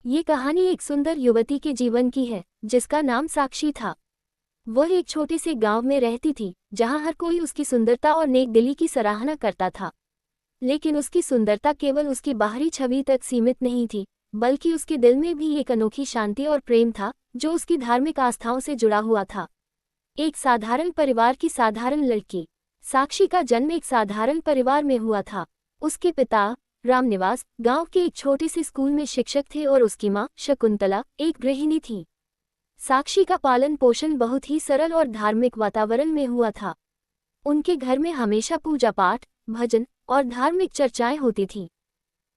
ये कहानी एक सुंदर युवती के जीवन की है जिसका नाम साक्षी था। वह एक छोटे से गांव में रहती थी जहां हर कोई उसकी सुंदरता और नेकदिली की सराहना करता था। लेकिन उसकी सुंदरता केवल उसकी बाहरी छवि तक सीमित नहीं थी, बल्कि उसके दिल में भी एक अनोखी शांति और प्रेम था जो उसकी धार्मिक आस्थाओं से जुड़ा हुआ था। एक साधारण परिवार की साधारण लड़की साक्षी का जन्म एक साधारण परिवार में हुआ था। उसके पिता रामनिवास गांव के एक छोटे से स्कूल में शिक्षक थे और उसकी मां शकुंतला एक गृहिणी थी। साक्षी का पालन पोषण बहुत ही सरल और धार्मिक वातावरण में हुआ था। उनके घर में हमेशा पूजा पाठ, भजन और धार्मिक चर्चाएं होती थीं।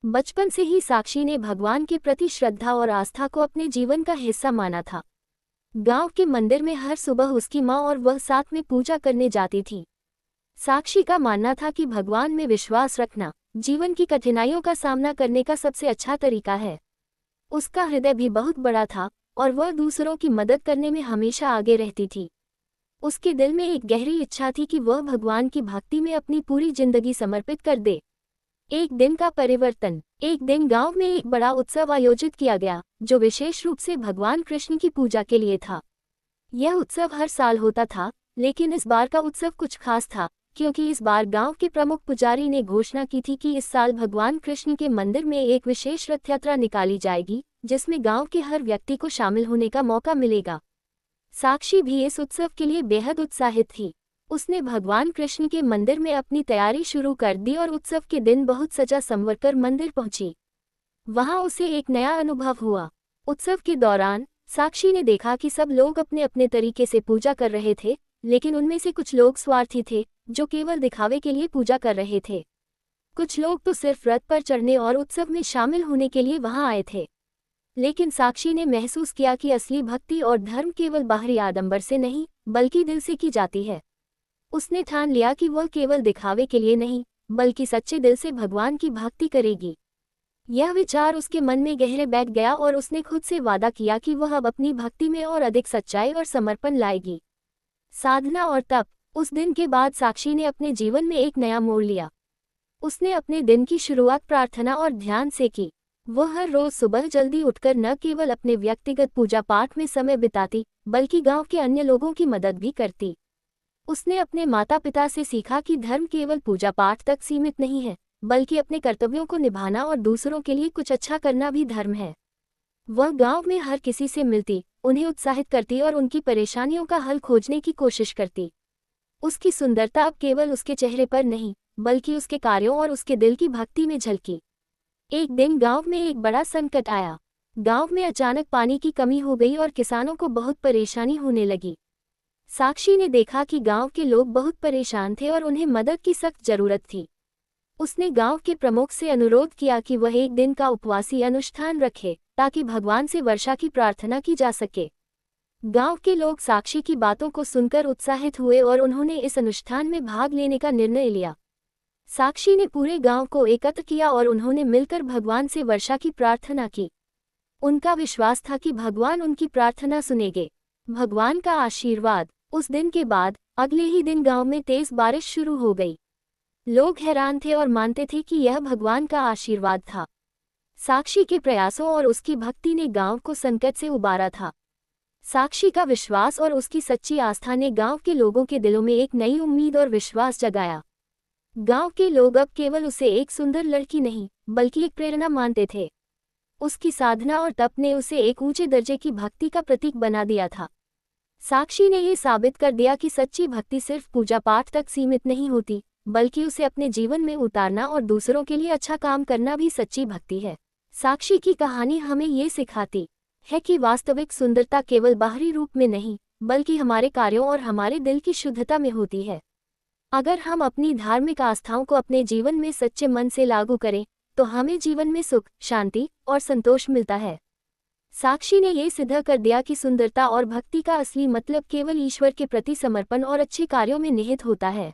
बचपन से ही साक्षी ने भगवान के प्रति श्रद्धा और आस्था को अपने जीवन का हिस्सा माना था। गांव के मंदिर में हर सुबह उसकी मां और वह साथ में पूजा करने जाती थी। साक्षी का मानना था कि भगवान में विश्वास रखना जीवन की कठिनाइयों का सामना करने का सबसे अच्छा तरीका है। उसका हृदय भी बहुत बड़ा था और वह दूसरों की मदद करने में हमेशा आगे रहती थी। उसके दिल में एक गहरी इच्छा थी कि वह भगवान की भक्ति में अपनी पूरी जिंदगी समर्पित कर दे। एक दिन का परिवर्तन। एक दिन गांव में एक बड़ा उत्सव आयोजित किया गया जो विशेष रूप से भगवान कृष्ण की पूजा के लिए था। यह उत्सव हर साल होता था, लेकिन इस बार का उत्सव कुछ खास था क्योंकि इस बार गांव के प्रमुख पुजारी ने घोषणा की थी कि इस साल भगवान कृष्ण के मंदिर में एक विशेष रथ यात्रा निकाली जाएगी जिसमें गांव के हर व्यक्ति को शामिल होने का मौका मिलेगा। साक्षी भी इस उत्सव के लिए बेहद उत्साहित थी। उसने भगवान कृष्ण के मंदिर में अपनी तैयारी शुरू कर दी और उत्सव के दिन बहुत सजा संवर कर मंदिर पहुंची। वहां उसे एक नया अनुभव हुआ। उत्सव के दौरान साक्षी ने देखा कि सब लोग अपने अपने तरीके से पूजा कर रहे थे, लेकिन उनमें से कुछ लोग स्वार्थी थे जो केवल दिखावे के लिए पूजा कर रहे थे। कुछ लोग तो सिर्फ रथ पर चढ़ने और उत्सव में शामिल होने के लिए वहां आए थे। लेकिन साक्षी ने महसूस किया कि असली भक्ति और धर्म केवल बाहरी आडंबर से नहीं बल्कि दिल से की जाती है। उसने ठान लिया कि वह केवल दिखावे के लिए नहीं बल्कि सच्चे दिल से भगवान की भक्ति करेगी। यह विचार उसके मन में गहरे बैठ गया और उसने खुद से वादा किया कि वह अब अपनी भक्ति में और अधिक सच्चाई और समर्पण लाएगी। साधना और तप। उस दिन के बाद साक्षी ने अपने जीवन में एक नया मोड़ लिया। उसने अपने दिन की शुरुआत प्रार्थना और ध्यान से की। वह हर रोज सुबह जल्दी उठकर न केवल अपने व्यक्तिगत पूजा पाठ में समय बिताती बल्कि गांव के अन्य लोगों की मदद भी करती। उसने अपने माता पिता से सीखा कि धर्म केवल पूजा पाठ तक सीमित नहीं है बल्कि अपने कर्तव्यों को निभाना और दूसरों के लिए कुछ अच्छा करना भी धर्म है। वह गांव में हर किसी से मिलती, उन्हें उत्साहित करती और उनकी परेशानियों का हल खोजने की कोशिश करती। उसकी सुंदरता अब केवल उसके चेहरे पर नहीं बल्कि उसके कार्यों और उसके दिल की भक्ति में झलकी। एक दिन गांव में एक बड़ा संकट आया। गांव में अचानक पानी की कमी हो गई और किसानों को बहुत परेशानी होने लगी। साक्षी ने देखा कि गांव के लोग बहुत परेशान थे और उन्हें मदद की सख्त जरूरत थी। उसने गांव के प्रमुख से अनुरोध किया कि वह एक दिन का उपवासी अनुष्ठान रखे ताकि भगवान से वर्षा की प्रार्थना की जा सके। गांव के लोग साक्षी की बातों को सुनकर उत्साहित हुए और उन्होंने इस अनुष्ठान में भाग लेने का निर्णय लिया। साक्षी ने पूरे गांव को एकत्र किया और उन्होंने मिलकर भगवान से वर्षा की प्रार्थना की। उनका विश्वास था कि भगवान उनकी प्रार्थना सुनेंगे। भगवान का आशीर्वाद। उस दिन के बाद अगले ही दिन गांव में तेज बारिश शुरू हो गई। लोग हैरान थे और मानते थे कि यह भगवान का आशीर्वाद था। साक्षी के प्रयासों और उसकी भक्ति ने गांव को संकट से उबारा था। साक्षी का विश्वास और उसकी सच्ची आस्था ने गांव के लोगों के दिलों में एक नई उम्मीद और विश्वास जगाया। गांव के लोग अब केवल उसे एक सुंदर लड़की नहीं बल्कि एक प्रेरणा मानते थे। उसकी साधना और तप ने उसे एक ऊंचे दर्जे की भक्ति का प्रतीक बना दिया था। साक्षी ने यह साबित कर दिया कि सच्ची भक्ति सिर्फ पूजा पाठ तक सीमित नहीं होती बल्कि उसे अपने जीवन में उतारना और दूसरों के लिए अच्छा काम करना भी सच्ची भक्ति है। साक्षी की कहानी हमें ये सिखाती है कि वास्तविक सुंदरता केवल बाहरी रूप में नहीं बल्कि हमारे कार्यों और हमारे दिल की शुद्धता में होती है। अगर हम अपनी धार्मिक आस्थाओं को अपने जीवन में सच्चे मन से लागू करें तो हमें जीवन में सुख, शांति और संतोष मिलता है। साक्षी ने यह सिद्ध कर दिया कि सुंदरता और भक्ति का असली मतलब केवल ईश्वर के प्रति समर्पण और अच्छे कार्यों में निहित होता है।